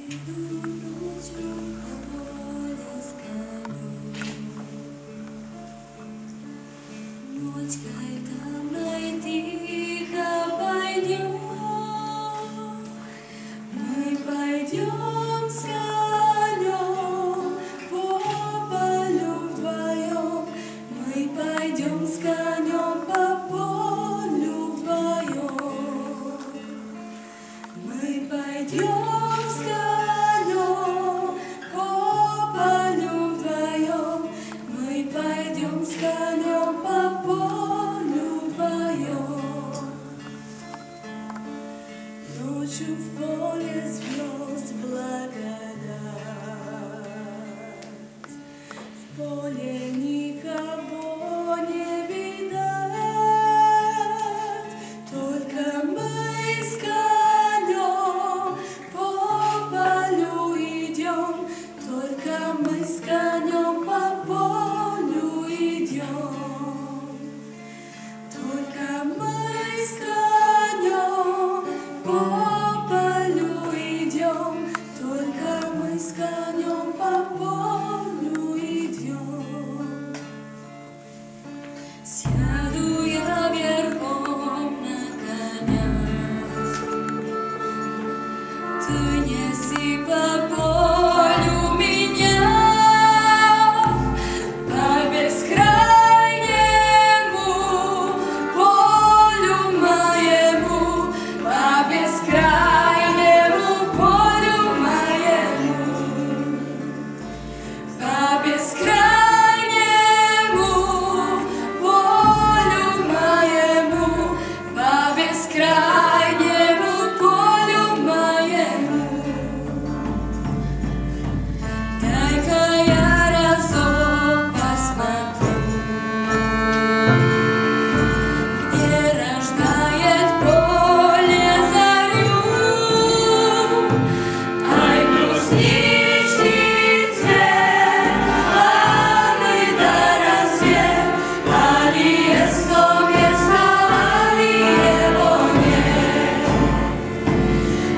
Пойдем с конем по полю вдвоем. Мы пойдем с конем по полю вдвоем. Мы пойдем с конем по полю вдвоем. Ночью в поле звезд благодать, в поле никого не видать, только мы с конем по полю идем, только мы с конем по полю идем, только мы с конем по полю идем, только мы с конем по полю идем. Сяду я верхом на коня, ты неси по полю меня, по бескрайнему полю моему, по бескрайнему полю моему, по бескрайнему крайнему полю моему. Дай-ка я разок посмотрю, где рождает поле зарю. Ай, грустишь птице, а мы до рассвет, а ли есто место, а ли его нет.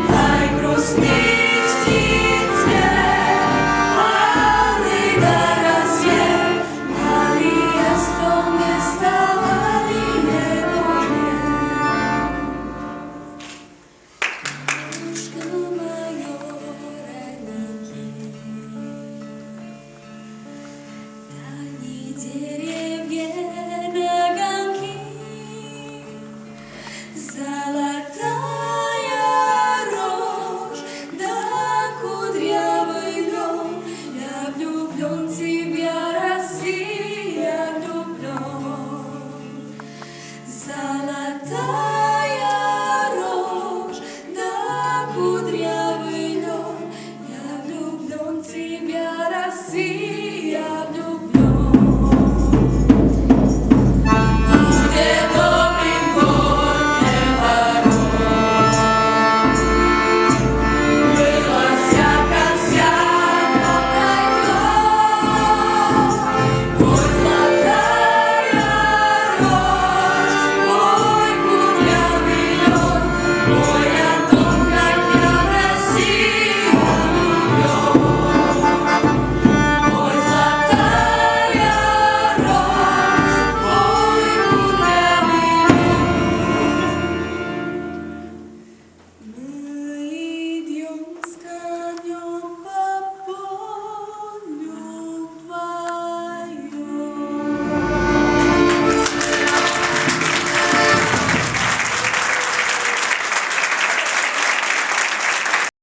Ай, грустишь птице, а мы до рассвет, а ли есто место, а ли его нет. Кружка моё родники, дальние деревья на огоньки, золотая рожь да кудрявый лен. Я влюблен в тебя, Россия, влюблен. Золотая рожь да кудрявый лен. Я влюблен в тебя, Россия.